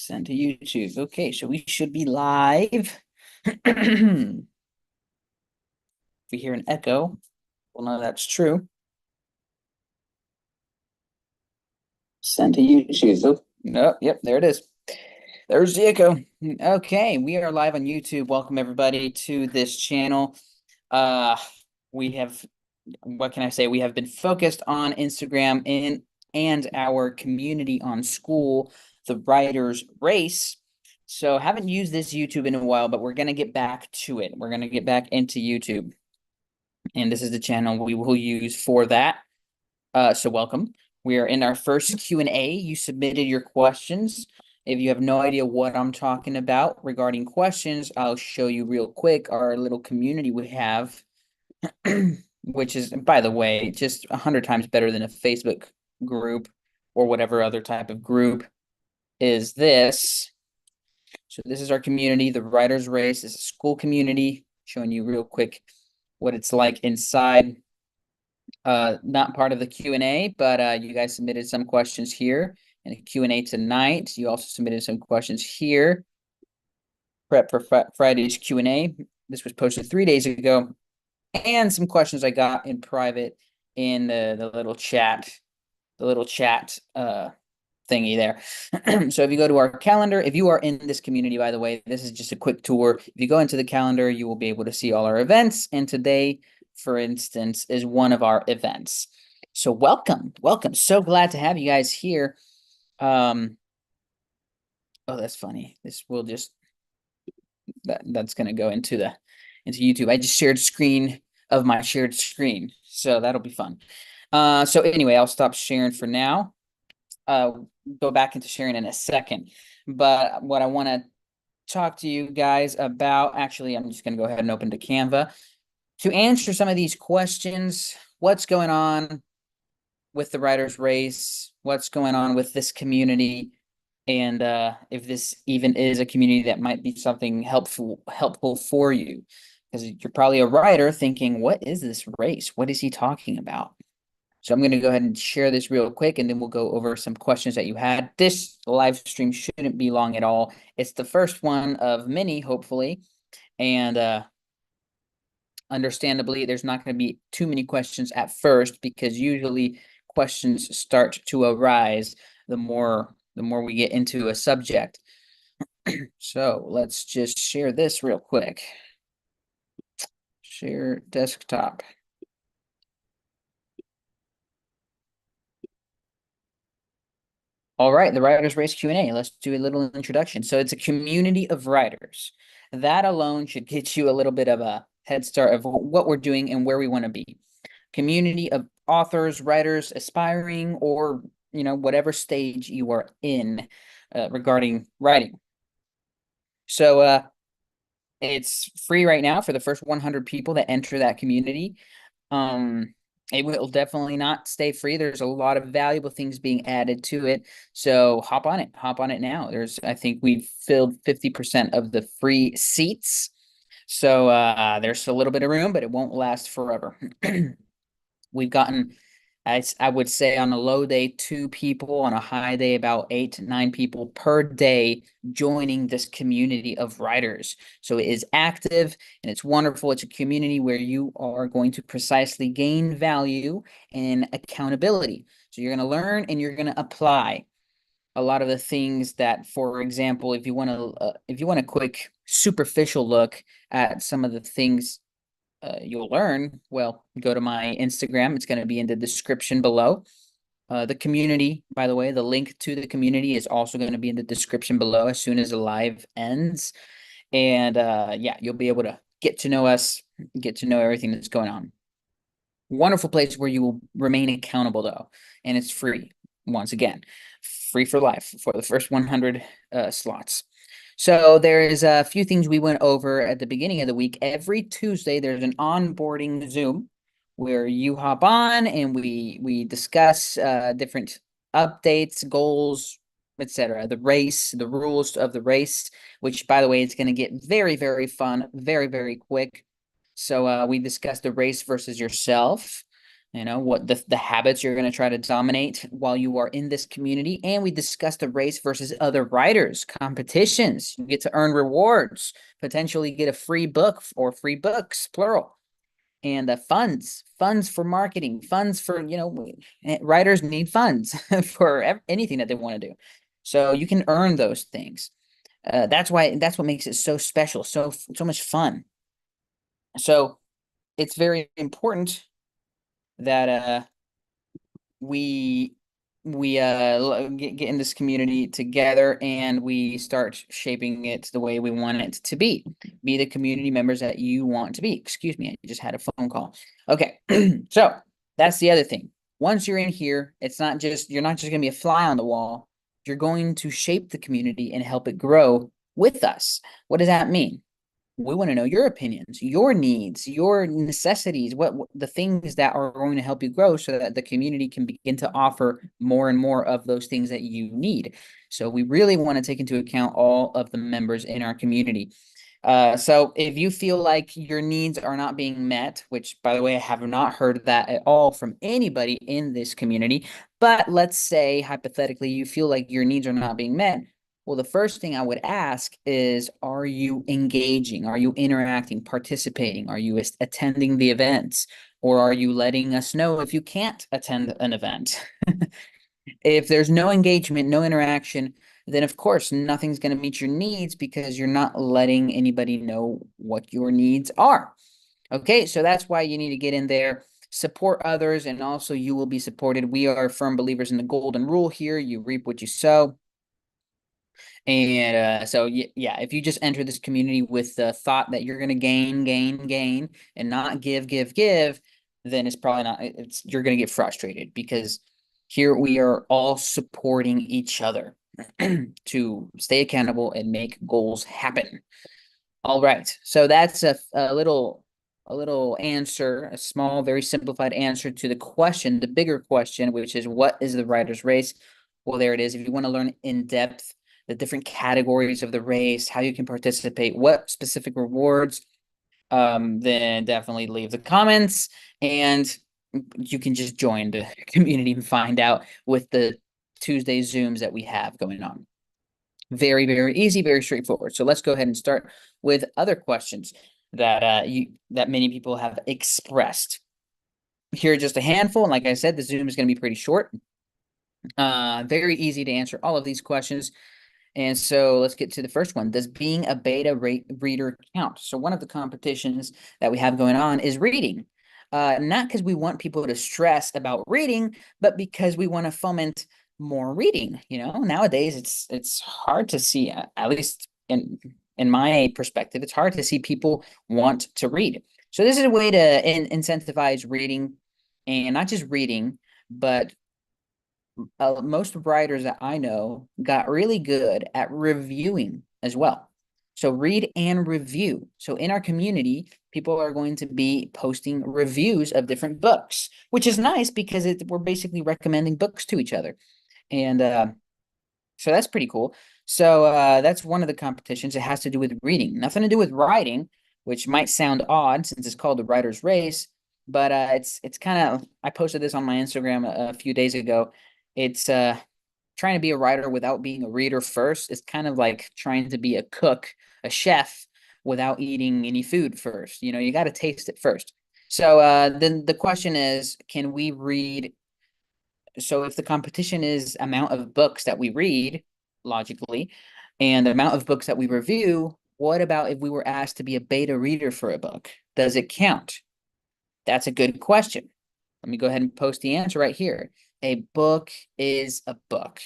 Send to YouTube. Okay, so we should be live. If we hear an echo, we'll know that's true. Send to YouTube. Oh, no, yep, there it is. There's the echo. Okay, we are live on YouTube. Welcome everybody to this channel. Uh, we have, what can I say? We have been focused on Instagram and our community on school, the writer's race. So haven't used this YouTube in a while, but we're gonna get back to it. We're gonna get back into YouTube, and this is the channel we will use for that. So welcome. We are in our first Q&A. You submitted your questions. If you have no idea what I'm talking about regarding questions, I'll show you real quick our little community we have, which is, by the way, just 100 times better than a Facebook group or whatever other type of group is this. So this is our community, the writer's race. This is a school community, showing you real quick what it's like inside. Not part of the Q&A, but you guys submitted some questions here in the Q&A tonight. You also submitted some questions here. Prep for Friday's Q&A. This was posted 3 days ago. And some questions I got in private in the little chat, thingy there. So if you go to our calendar, if you are in this community, by the way, this is just a quick tour. If you go into the calendar, you will be able to see all our events. And today, for instance, is one of our events. So welcome. So glad to have you guys here. Oh, that's funny. This will just that's gonna go into YouTube. I just shared screen of my shared screen, so that'll be fun. So anyway, I'll stop sharing for now. Go back into sharing in a second. But what I want to talk to you guys about, actually, I'm just going to go ahead and open to Canva to answer some of these questions. What's going on with the writer's race? What's going on with this community? And if this even is a community that might be something helpful for you, because you're probably a writer thinking, what is this race? What is he talking about? So I'm going to go ahead and share this real quick, and then we'll go over some questions that you had. This live stream shouldn't be long at all. It's the first one of many, hopefully. And understandably, there's not going to be too many questions at first, because usually questions start to arise the more we get into a subject. So let's just share this real quick. Share desktop. All right, the Writers Race Q&A. Let's do a little introduction. So it's a community of writers. That alone should get you a little bit of a head start of what we're doing and where we want to be. Community of authors, writers, aspiring, or whatever stage you are in regarding writing. So it's free right now for the first 100 people that enter that community. It will definitely not stay free. There's a lot of valuable things being added to it. So hop on it now. I think we've filled 50% of the free seats. So there's a little bit of room, but it won't last forever. We've gotten, I would say, on a low day, 2 people, on a high day, about 8 to 9 people per day joining this community of writers. So it is active and it's wonderful. It's a community where you are going to precisely gain value and accountability. So you're going to learn and you're going to apply a lot of the things that, for example, if you want a quick superficial look at some of the things you'll learn, well, go to my Instagram. It's going to be in the description below. The community, by the way, the link to the community is also going to be in the description below as soon as the live ends. And yeah, you'll be able to get to know us, get to know everything that's going on. Wonderful place where you will remain accountable, though. And it's free. Once again, free for life for the first 100 slots. So there is a few things we went over at the beginning of the week. Every Tuesday, there's an onboarding Zoom where you hop on and we discuss different updates, goals, etc. The race, the rules of the race, which, by the way, it's going to get very, very fun, very, very quick. So we discussed the race versus yourself. what the habits you're going to try to dominate while you are in this community. And we discuss the race versus other writers, competitions. You get to earn rewards, potentially get a free book or free books, plural. And the funds for marketing, funds for, writers need funds for anything that they want to do. So you can earn those things. That's what makes it so special, so much fun. So it's very important that we get in this community together and we start shaping it the way we want it to be the community members that you want to be. Excuse me, I just had a phone call. Okay. So that's the other thing. Once you're in here, you're not just going to be a fly on the wall. You're going to shape the community and help it grow with us. What does that mean? We want to know your opinions, your needs, your necessities, what the things that are going to help you grow so that the community can begin to offer more and more of those things that you need. So we really want to take into account all of the members in our community. So if you feel like your needs are not being met, which by the way, I have not heard that at all from anybody in this community, but let's say hypothetically you feel like your needs are not being met. Well, the first thing I would ask is, are you engaging? Are you interacting, participating? Are you attending the events? Or are you letting us know if you can't attend an event? If there's no engagement, no interaction, then of course nothing's going to meet your needs because you're not letting anybody know what your needs are. Okay, so that's why you need to get in there, support others, and also you will be supported. We are firm believers in the golden rule here. You reap what you sow. And so, yeah, if you just enter this community with the thought that you're going to gain, and not give, then it's probably not, you're going to get frustrated because here we are all supporting each other to stay accountable and make goals happen. All right. So that's a little answer, a small, very simplified answer to the question, the bigger question, which is what is the writer's race? Well, there it is. If you want to learn in depth the different categories of the race, how you can participate, what specific rewards, then definitely leave the comments and you can just join the community and find out with the Tuesday Zooms that we have going on. Very, very easy, very straightforward. So let's go ahead and start with other questions that that many people have expressed. Here are just a handful, and like I said, the Zoom is going to be pretty short. Very easy to answer all of these questions. And so let's get to the first one. Does being a beta reader count? So one of the competitions that we have going on is reading. Not because we want people to stress about reading, but because we want to foment more reading. Nowadays it's hard to see, at least in my perspective, it's hard to see people want to read. So this is a way to incentivize reading, and not just reading, but most writers that I know got really good at reviewing as well. So read and review. So in our community, people are going to be posting reviews of different books, which is nice because we're basically recommending books to each other. And so that's pretty cool. So that's one of the competitions. It has to do with reading, nothing to do with writing, which might sound odd since it's called the writer's race. But it's kind of, I posted this on my Instagram a few days ago. It's trying to be a writer without being a reader first. It's kind of like trying to be a cook, a chef, without eating any food first. You got to taste it first. So then the question is, can we read? So if the competition is amount of books that we read, logically, and the amount of books that we review, what about if we were asked to be a beta reader for a book? Does it count? That's a good question. Let me go ahead and post the answer right here. A book is a book.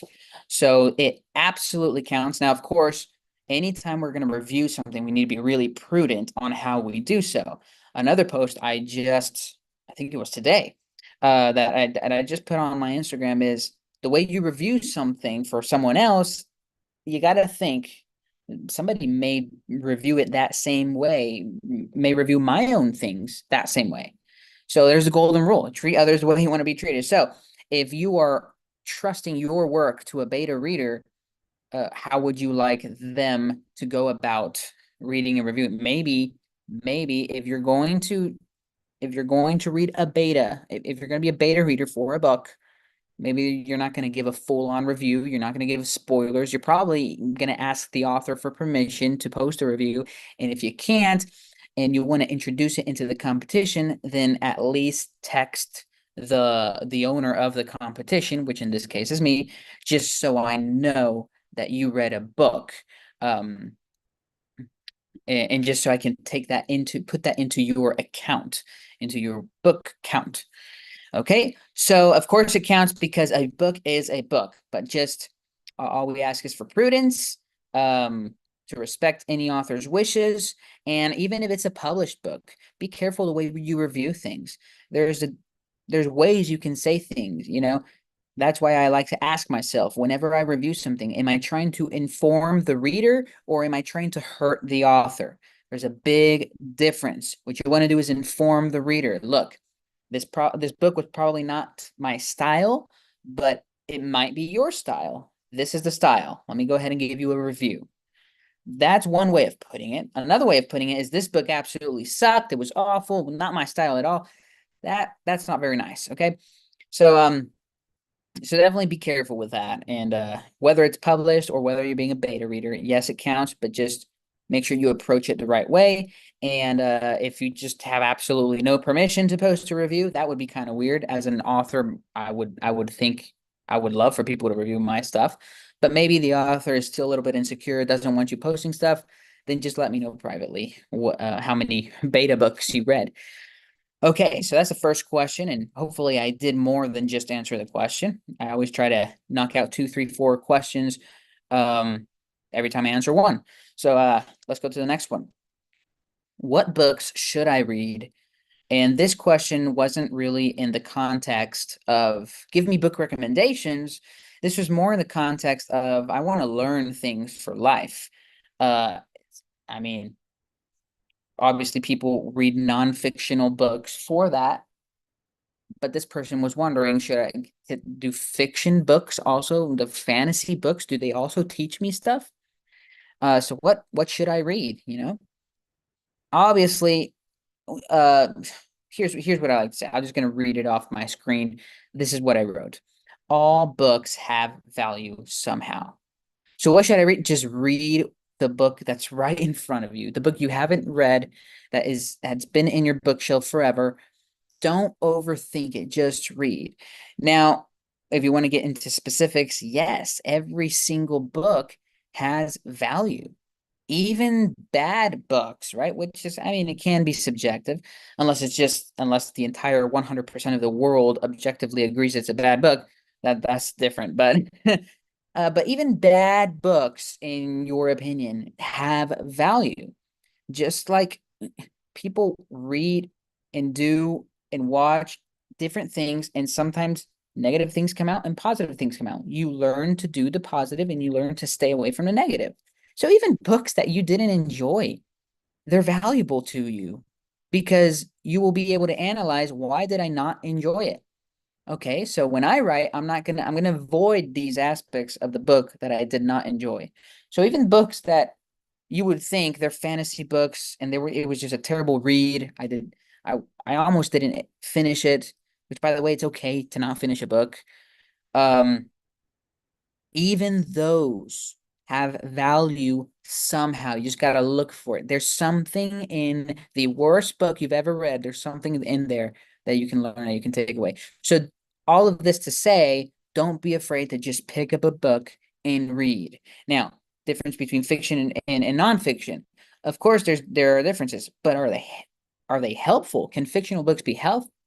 So it absolutely counts. Now, of course, anytime we're going to review something, we need to be really prudent on how we do so. Another post I think it was today, that I just put on my Instagram is the way you review something for someone else, you got to think somebody may review it that same way, may review my own things that same way. So there's a golden rule. Treat others the way you want to be treated. So if you are trusting your work to a beta reader, how would you like them to go about reading and reviewing? Maybe if you're going to if you're going to read a beta, if you're going to be a beta reader for a book, maybe you're not going to give a full-on review. You're not going to give spoilers. You're probably going to ask the author for permission to post a review. And if you can't, and you want to introduce it into the competition, then at least text the owner of the competition, which in this case is me, just so I know that you read a book. Um, and just so I can put that into your account, into your book count. Okay, so of course it counts because a book is a book, but just all we ask is for prudence, to respect any author's wishes, and even if it's a published book, be careful the way you review things. There's ways you can say things, you know. That's why I like to ask myself whenever I review something, am I trying to inform the reader or am I trying to hurt the author? There's a big difference. What you want to do is inform the reader. Look, this book was probably not my style, but it might be your style. This is the style. Let me go ahead and give you a review. That's one way of putting it. Another way of putting it is this book absolutely sucked. It was awful, not my style at all. That's not very nice. Okay. So definitely be careful with that. And whether it's published or whether you're being a beta reader, yes, it counts, but just make sure you approach it the right way. And if you just have absolutely no permission to post a review, that would be kind of weird. As an author, I would think I would love for people to review my stuff, but maybe the author is still a little bit insecure, doesn't want you posting stuff. Then just let me know privately how many beta books you read. Okay, so that's the first question, and hopefully I did more than just answer the question. I always try to knock out 2, 3, 4 questions every time I answer one. So let's go to the next one. What books should I read? And this question wasn't really in the context of give me book recommendations. This was more in the context of I want to learn things for life. Uh, I mean, obviously people read non-fictional books for that, but this person was wondering, should I do fiction books also, the fantasy books, do they also teach me stuff? So what should I read, you know? Obviously, uh here's what I like to say. I'm just going to read it off my screen. This is what I wrote. All books have value somehow. So what should I read? Just read the book that's right in front of you. The book you haven't read that's been in your bookshelf forever. Don't overthink it, just read. Now, if you want to get into specifics, yes, every single book has value. Even bad books, right? Which is, I mean, it can be subjective, unless the entire 100% of the world objectively agrees it's a bad book. That's different. But even bad books, in your opinion, have value. Just like people read and do and watch different things, and sometimes negative things come out and positive things come out. You learn to do the positive and you learn to stay away from the negative. So even books that you didn't enjoy, they're valuable to you because you will be able to analyze, why did I not enjoy it? Okay, so when I write, I'm gonna avoid these aspects of the book that I did not enjoy. So even books that you would think they're fantasy books and it was just a terrible read. I almost didn't finish it, which by the way, it's okay to not finish a book. Um, Even those have value somehow. You just got to look for it. There's something in the worst book you've ever read. There's something in there that you can learn, that you can take away. So all of this to say, don't be afraid to just pick up a book and read. Now, difference between fiction and nonfiction. Of course, there are differences, but are they helpful? Can fictional books be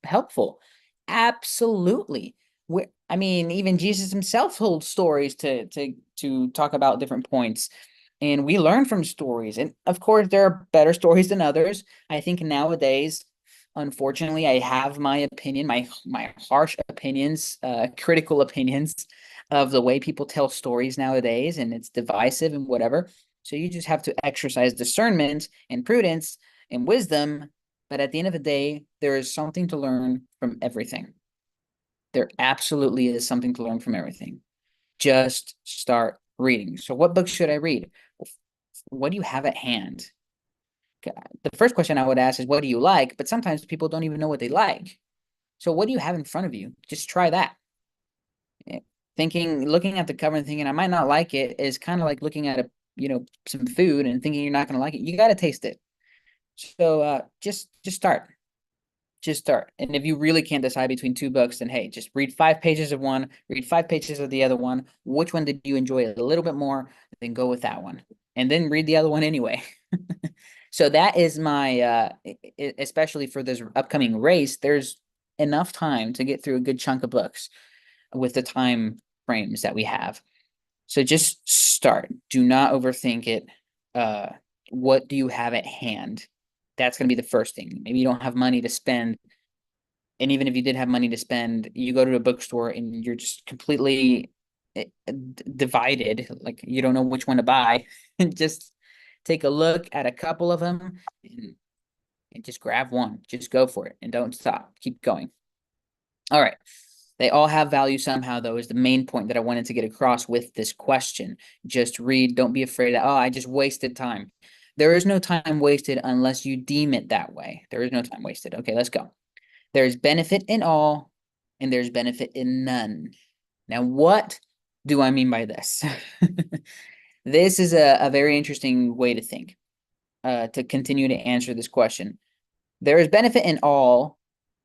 helpful? Absolutely. I mean, even Jesus himself told stories to talk about different points, and we learn from stories. And of course, there are better stories than others. I think nowadays, unfortunately, I have my opinion, my harsh opinions, critical opinions of the way people tell stories nowadays, and it's divisive and whatever. So you just have to exercise discernment and prudence and wisdom. But at the end of the day, there is something to learn from everything. There absolutely is something to learn from everything. Just start reading. So what books should I read? What do you have at hand? the first question I would ask is, what do you like? But sometimes people don't even know what they like. So what do you have in front of you? Just try that. Eh, looking at the cover and thinking I might not like it is kind of like looking at some food and thinking you're not going to like it. You got to taste it. So just start. Just start. And if you really can't decide between two books, then hey, just read 5 pages of one, read 5 pages of the other one. Which one did you enjoy a little bit more? Then go with that one. And then read the other one anyway. So that is my especially for this upcoming race, there's enough time to get through a good chunk of books with the time frames that we have. So just start. Do not overthink it. Uh, what do you have at hand? That's going to be the first thing. Maybe you don't have money to spend. And even if you did have money to spend, you go to a bookstore and you're just completely divided. Like you don't know which one to buy. And just take a look at a couple of them and just grab one. Just go for it and don't stop. Keep going. All right. They all have value somehow, though, is the main point that I wanted to get across with this question. Just read. Don't be afraid that, oh, I just wasted time. There is no time wasted unless you deem it that way. There is no time wasted. Okay, let's go. There's benefit in all, and there's benefit in none. Now, what do I mean by this? This is a very interesting way to think, to continue to answer this question. There is benefit in all.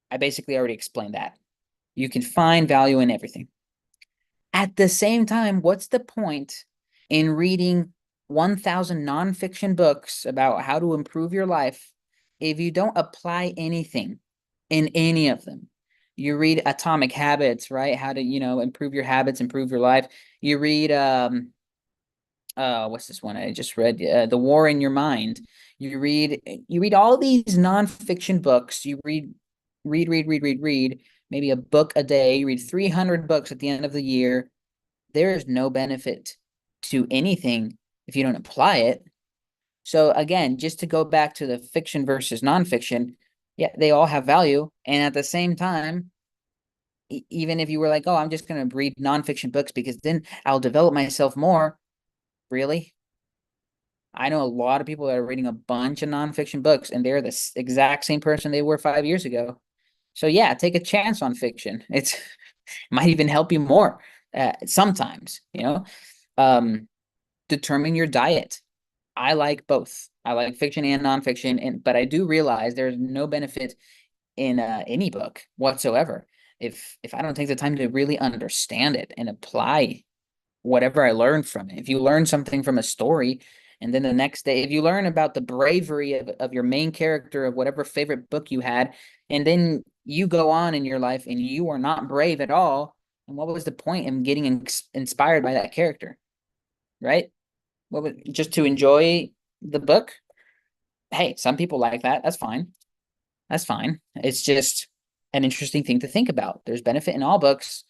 I basically already explained that. You can find value in everything. At the same time, what's the point in reading 1,000 nonfiction books about how to improve your life if you don't apply anything in any of them? You read Atomic Habits, right? How to, improve your habits, improve your life. You read what's this one I just read? The War in Your Mind. You read all these nonfiction books. You read, maybe a book a day. You read 300 books at the end of the year. There is no benefit to anything if you don't apply it. So again, just to go back to the fiction versus nonfiction, yeah, they all have value. And at the same time, even if you were like, oh, I'm just going to read nonfiction books because then I'll develop myself more. Really? I know a lot of people that are reading a bunch of nonfiction books and they're the exact same person they were 5 years ago. So yeah, take a chance on fiction. It might even help you more sometimes, determine your diet. I like both. I like fiction and nonfiction, but I do realize there's no benefit in any book whatsoever if I don't take the time to really understand it and apply whatever I learned from it. If you learn something from a story, and then the next day, if you learn about the bravery of your main character of whatever favorite book you had, and then you go on in your life and you are not brave at all, and what was the point in getting inspired by that character, right? What was just to enjoy the book? Hey, some people like that. That's fine. That's fine. It's just an interesting thing to think about. There's benefit in all books.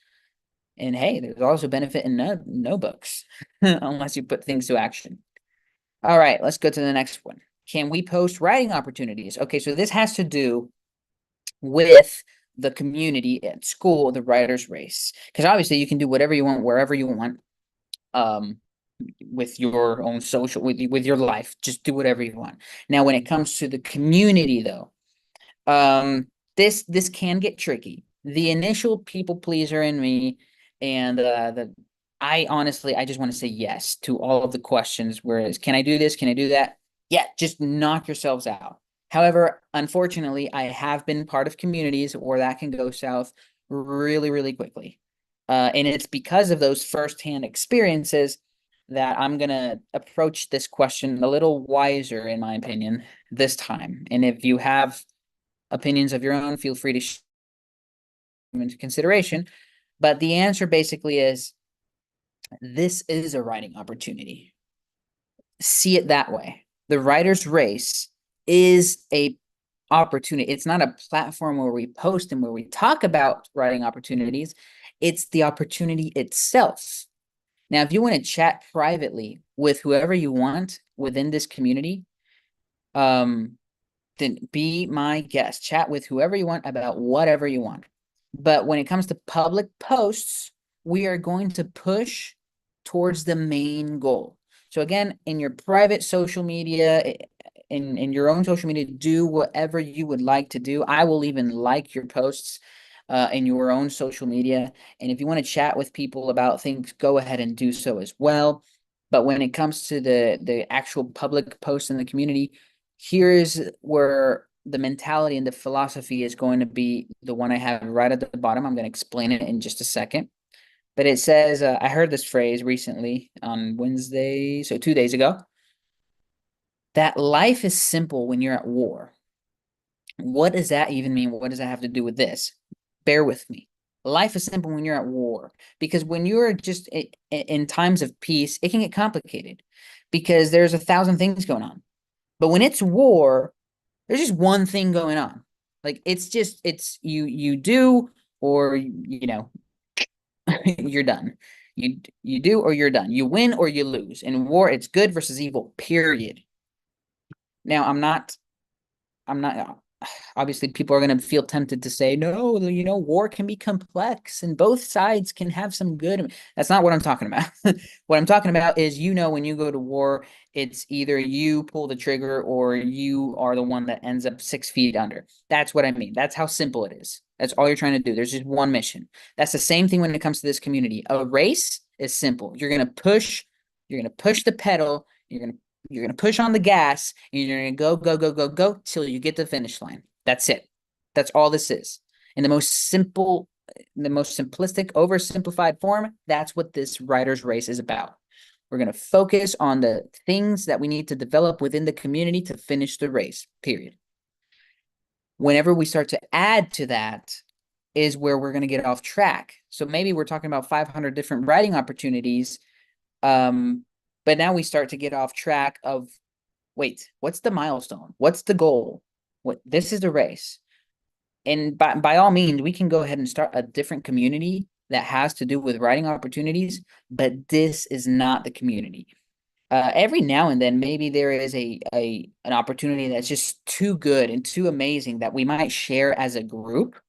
And hey, there's also benefit in no books, unless you put things to action. All right, let's go to the next one. Can we post writing opportunities? Okay, so this has to do with the community at school, the writers' race. Because obviously you can do whatever you want, wherever you want, with your own social, with your life. Just do whatever you want. Now, when it comes to the community, though, this can get tricky. The initial people pleaser in me, and I honestly just want to say yes to all of the questions. Whereas, can I do this? Can I do that? Yeah, just knock yourselves out. However, unfortunately, I have been part of communities where that can go south really, really quickly. And it's because of those firsthand experiences that I'm going to approach this question a little wiser, in my opinion, this time. And if you have opinions of your own, feel free to share them into consideration. But the answer basically is this is a writing opportunity. See it that way. The writer's race is a opportunity. It's not a platform where we post and where we talk about writing opportunities. It's the opportunity itself. Now, if you want to chat privately with whoever you want within this community, then be my guest. Chat with whoever you want about whatever you want. But when it comes to public posts, we are going to push towards the main goal. So again, in your private social media, in your own social media, do whatever you would like to do. I will even like your posts in your own social media. And if you want to chat with people about things, go ahead and do so as well. But when it comes to the actual public posts in the community, here's where the mentality and the philosophy is going to be the one I have right at the bottom. I'm going to explain it in just a second. But it says, I heard this phrase recently on Wednesday, so 2 days ago, that life is simple when you're at war. What does that even mean? What does that have to do with this? Bear with me. Life is simple when you're at war, because when you're just in times of peace, it can get complicated because there's 1,000 things going on. But when it's war, there's just one thing going on. Like it's you do, or you're done. You do, or you're done. You win or you lose. In war, it's good versus evil, period. Now, I'm not obviously people are going to feel tempted to say, no, war can be complex and both sides can have some good. That's not what I'm talking about. What I'm talking about is, when you go to war, it's either you pull the trigger or you are the one that ends up 6 feet under. That's what I mean. That's how simple it is. That's all you're trying to do. There's just one mission. That's the same thing when it comes to this community. A race is simple. You're going to push the pedal. You're going to push on the gas, and you're going to go, go, go, go, go till you get to the finish line. That's it. That's all this is. In the most simplistic, oversimplified form, that's what this writer's race is about. We're going to focus on the things that we need to develop within the community to finish the race, period. Whenever we start to add to that is where we're going to get off track. So maybe we're talking about 500 different writing opportunities, but now we start to get off track of, wait, what's the milestone? What's the goal? This is the race. And by all means, we can go ahead and start a different community that has to do with writing opportunities, but this is not the community. Every now and then, maybe there is an opportunity that's just too good and too amazing that we might share as a group.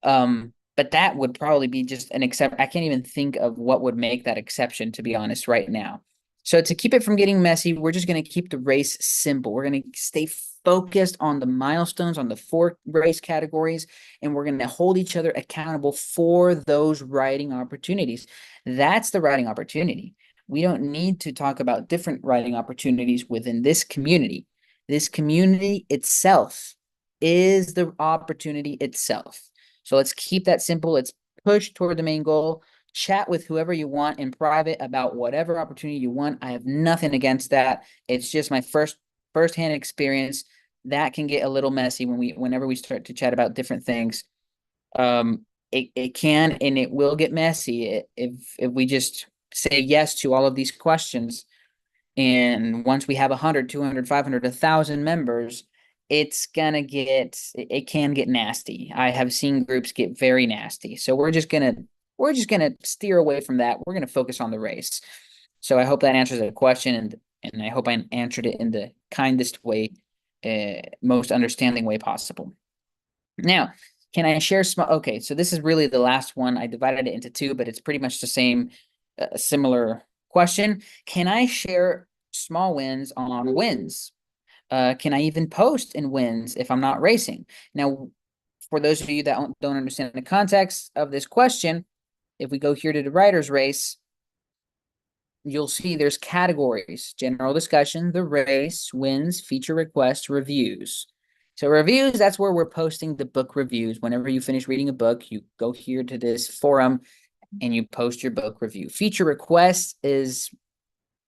But that would probably be just an exception. I can't even think of what would make that exception, to be honest, right now. So to keep it from getting messy, we're just going to keep the race simple. We're going to stay focused on the milestones, on the 4 race categories, and we're going to hold each other accountable for those writing opportunities. That's the writing opportunity. We don't need to talk about different writing opportunities within this community. This community itself is the opportunity itself. So let's keep that simple. Let's push toward the main goal. Chat with whoever you want in private about whatever opportunity you want. I have nothing against that. It's just my firsthand experience. That can get a little messy whenever we start to chat about different things. It can and it will get messy if we just say yes to all of these questions. And once we have 100, 200, 500, 1,000 members, it can get nasty. I have seen groups get very nasty. So we're just gonna steer away from that. We're gonna focus on the race. So I hope that answers the question, and I hope I answered it in the kindest way, most understanding way possible. Now, can I share small? Okay, so this is really the last one. I divided it into 2, but it's pretty much the same, similar question. Can I share small wins on wins? Can I even post in wins if I'm not racing? Now, for those of you that don't understand the context of this question, if we go here to the writer's race, you'll see there's categories: general discussion, the race, wins, feature requests, reviews. So reviews, that's where we're posting the book reviews. Whenever you finish reading a book, you go here to this forum and you post your book review. Feature requests is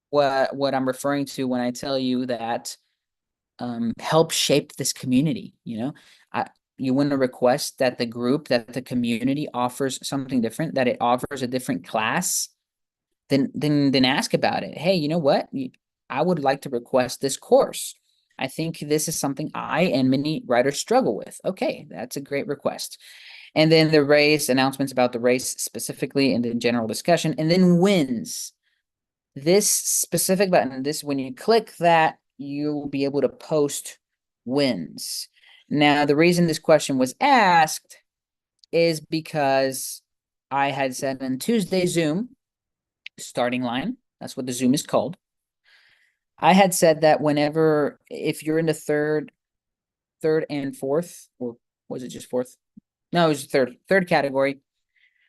what I'm referring to when I tell you that help shape this community. You want to request that the community offers something different, that it offers a different class, then ask about it. Hey, you know what? I would like to request this course. I think this is something I and many writers struggle with. Okay, that's a great request. And then the race, announcements about the race specifically, and then general discussion, and then wins. This specific button, when you click that, you'll be able to post wins. Now, the reason this question was asked is because I had said in Tuesday Zoom, starting line, that's what the Zoom is called. I had said that whenever, if you're in the third and fourth, or was it just fourth? No, it was third category,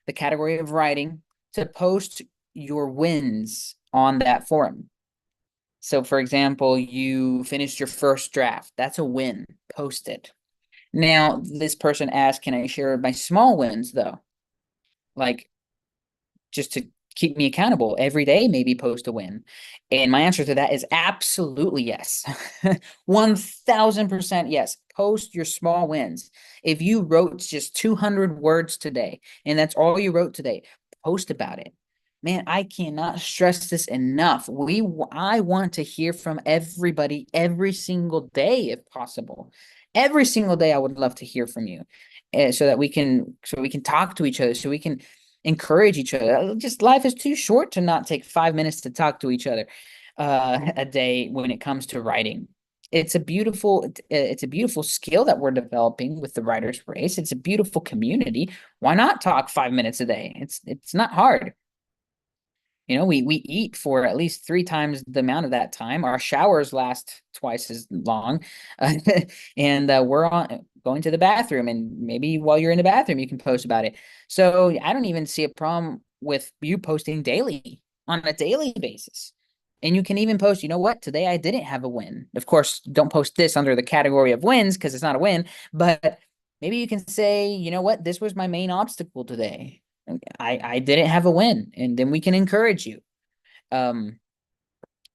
the category of writing, to post your wins on that forum. So, for example, you finished your first draft. That's a win. Post it. Now, this person asked, can I share my small wins though? Like, just to keep me accountable every day, maybe post a win. And my answer to that is absolutely yes. 1000% yes. Post your small wins. If you wrote just 200 words today and that's all you wrote today, post about it. Man, I cannot stress this enough. I want to hear from everybody every single day if possible. Every single day I would love to hear from you. So that we can talk to each other, so we can encourage each other. Just life is too short to not take 5 minutes to talk to each other a day when it comes to writing. It's a beautiful skill that we're developing with the writers race. It's a beautiful community. Why not talk 5 minutes a day? It's not hard. We eat for at least 3 times the amount of that time. Our showers last twice as long, and we're on going to the bathroom, and maybe while you're in the bathroom, you can post about it. So I don't even see a problem with you posting daily on a daily basis. And you can even post, you know what, today I didn't have a win. Of course, don't post this under the category of wins because it's not a win, but maybe you can say, you know what, this was my main obstacle today. I didn't have a win, and then we can encourage you. Um,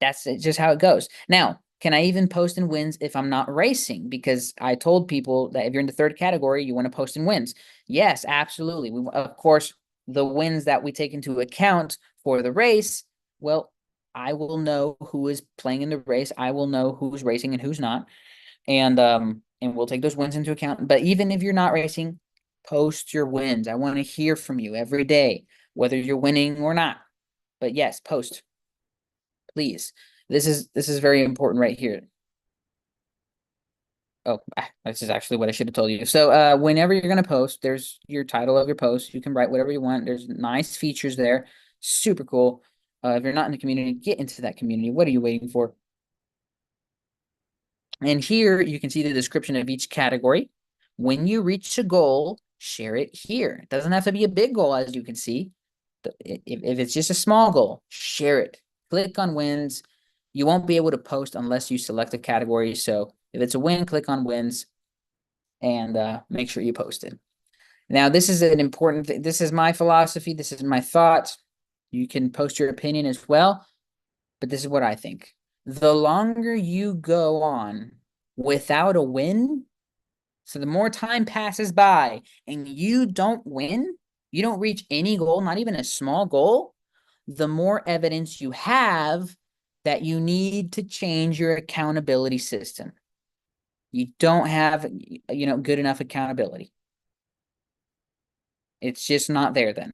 that's just how it goes. Now, can I even post in wins if I'm not racing? Because I told people that if you're in the third category, you want to post in wins. Yes, absolutely. Of course, the wins that we take into account for the race, well, I will know who is playing in the race. I will know who's racing and who's not, and we'll take those wins into account. But even if you're not racing, post your wins. I want to hear from you every day, whether you're winning or not. But yes, post, please. This is very important right here. Oh, this is actually what I should have told you. So, whenever you're gonna post, there's your title of your post. You can write whatever you want. There's nice features there, super cool. If you're not in the community, get into that community. What are you waiting for? And here you can see the description of each category. When you reach a goal, share it here. It doesn't have to be a big goal, as you can see. If it's just a small goal, share it. Click on wins. You won't be able to post unless you select a category. So if it's a win, click on wins and make sure you post it. Now, this is an important thing. This is my philosophy. This is my thought. You can post your opinion as well, but this is what I think. The longer you go on without a win, so the more time passes by and you don't win, you don't reach any goal, not even a small goal, the more evidence you have that you need to change your accountability system. You don't have, good enough accountability. It's just not there then.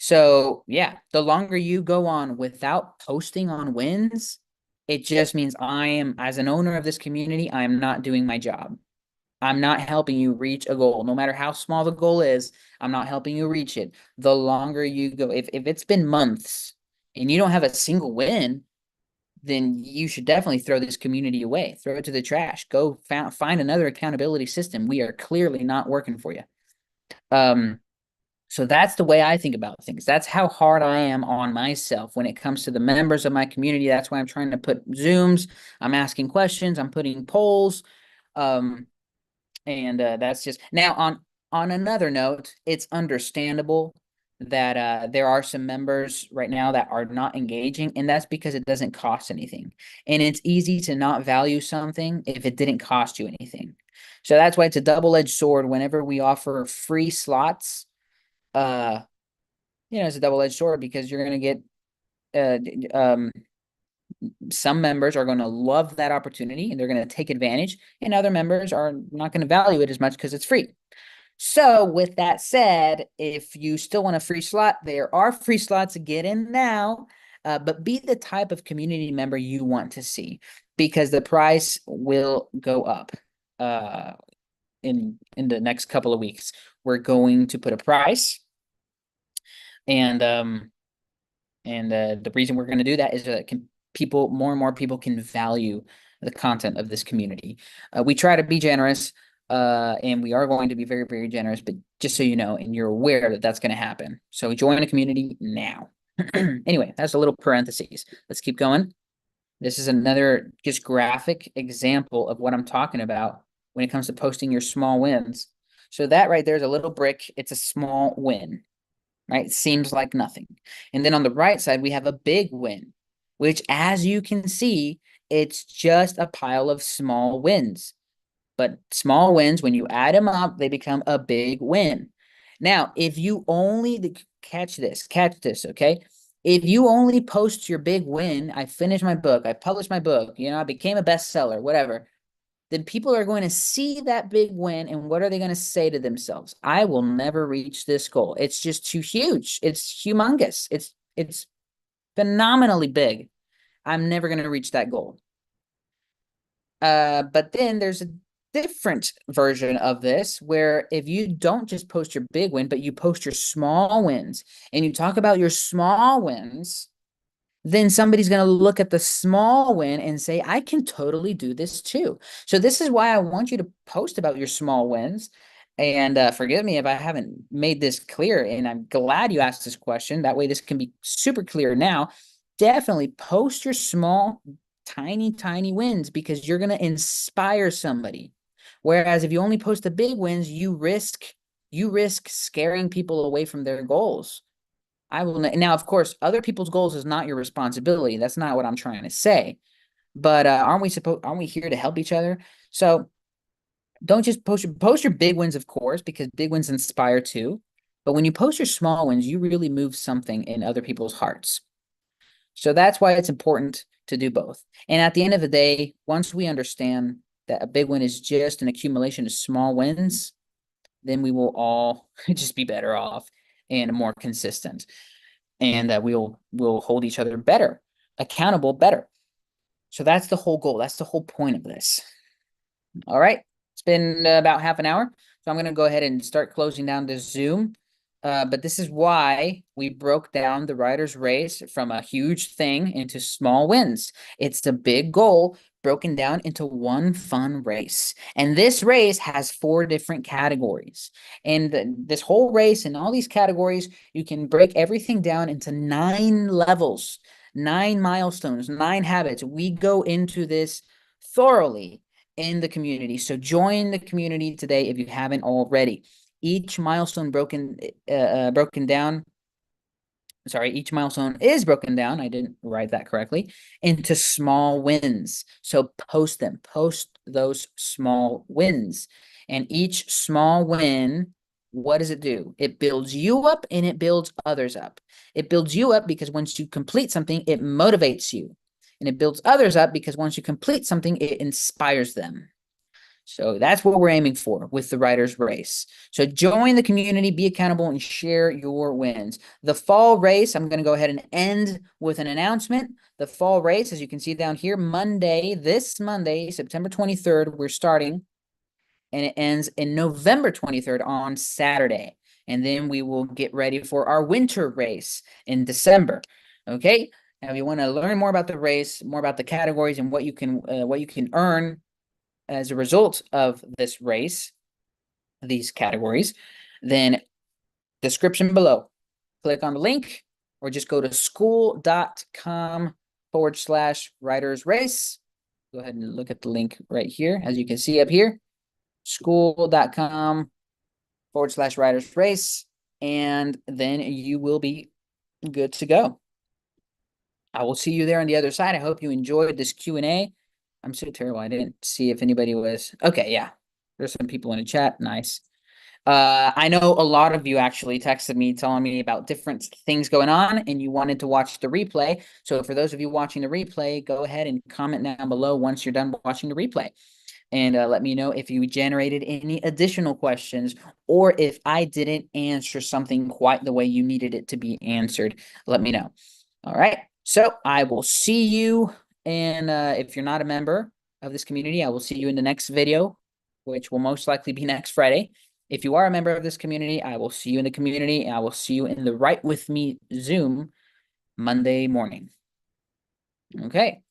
So, yeah, the longer you go on without posting on wins, it just means I am, as an owner of this community, I am not doing my job. I'm not helping you reach a goal. No matter how small the goal is, I'm not helping you reach it. The longer you go, if it's been months and you don't have a single win, then you should definitely throw this community away. Throw it to the trash. Go find another accountability system. We are clearly not working for you. Um, so that's the way I think about things. That's how hard I am on myself when it comes to the members of my community. That's why I'm trying to put Zooms. I'm asking questions. I'm putting polls. Um, and that's just now on another note, it's understandable that there are some members right now that are not engaging, and that's because it doesn't cost anything. And it's easy to not value something if it didn't cost you anything. So that's why it's a double-edged sword whenever we offer free slots. uh it's a double-edged sword because you're going to get some members are going to love that opportunity and they're going to take advantage, and other members are not going to value it as much because it's free. So, with that said, if you still want a free slot, there are free slots to get in now, but be the type of community member you want to see because the price will go up in the next couple of weeks. We're going to put a price, and the reason we're going to do that is that people, more and more people can value the content of this community. We try to be generous, and we are going to be very, very generous, but just so you know, and you're aware that that's going to happen. So join the community now. Anyway, that's a little parentheses. Let's keep going. This is another just graphic example of what I'm talking about when it comes to posting your small wins. So that right there is a little brick. It's a small win, right? It seems like nothing. And then on the right side, we have a big win, which, as you can see, it's just a pile of small wins. But small wins, when you add them up, they become a big win. Now, if you only catch this, okay? If you only post your big win, I finished my book, I published my book, I became a bestseller, whatever, then people are going to see that big win, and what are they going to say to themselves? I will never reach this goal. It's just too huge. It's humongous. It's phenomenally big. I'm never going to reach that goal. But then there's a different version of this where if you don't just post your big win, but you post your small wins and you talk about your small wins, then somebody's going to look at the small win and say, I can totally do this too. So this is why I want you to post about your small wins. And forgive me if I haven't made this clear, and I'm glad you asked this question. That way this can be super clear now. Definitely post your small, tiny, tiny wins because you're going to inspire somebody. Whereas if you only post the big wins, you risk scaring people away from their goals. I will now, of course, other people's goals is not your responsibility. That's not what I'm trying to say. But aren't we here to help each other? So don't just post your big wins, of course, because big wins inspire too. But when you post your small wins, you really move something in other people's hearts. So that's why it's important to do both. And at the end of the day, once we understand that a big win is just an accumulation of small wins, then we will all just be better off and more consistent. And that we'll hold each other better, accountable better. So that's the whole goal. That's the whole point of this. All right. It's been about half an hour. So I'm going to go ahead and start closing down this Zoom. But this is why we broke down the writer's race from a huge thing into small wins. It's a big goal broken down into one fun race. And this race has 4 different categories. And this whole race and all these categories, you can break everything down into 9 levels, 9 milestones, 9 habits. We go into this thoroughly in the community. So join the community today if you haven't already. Each milestone down. Sorry, each milestone is broken down. I didn't write that correctly, into small wins. So post them, post those small wins. And each small win, what does it do? It builds you up and it builds others up. It builds you up because once you complete something, it motivates you. And it builds others up because once you complete something, it inspires them. So that's what we're aiming for with the writer's race. So join the community, be accountable, and share your wins. The fall race, I'm going to go ahead and end with an announcement. The fall race, as you can see down here, this Monday, September 23rd, we're starting, and it ends in November 23rd on Saturday. And then we will get ready for our winter race in December. Okay? Now, if you want to learn more about the race, more about the categories, and what you can earn as a result of this race, these categories, then description below. Click on the link or just go to school.com/writers race. Go ahead and look at the link right here. As you can see up here, school.com/writers race. And then you will be good to go. I will see you there on the other side. I hope you enjoyed this Q&A. I'm so terrible. I didn't see if anybody was. Okay, yeah. There's some people in the chat. Nice. I know a lot of you actually texted me telling me about different things going on and you wanted to watch the replay. So for those of you watching the replay, go ahead and comment down below once you're done watching the replay. And let me know if you generated any additional questions or if I didn't answer something quite the way you needed it to be answered. Let me know. All right. So I will see you. And if you're not a member of this community, I will see you in the next video, which will most likely be next Friday. If you are a member of this community, I will see you in the community. And I will see you in the Write With Me Zoom Monday morning. Okay,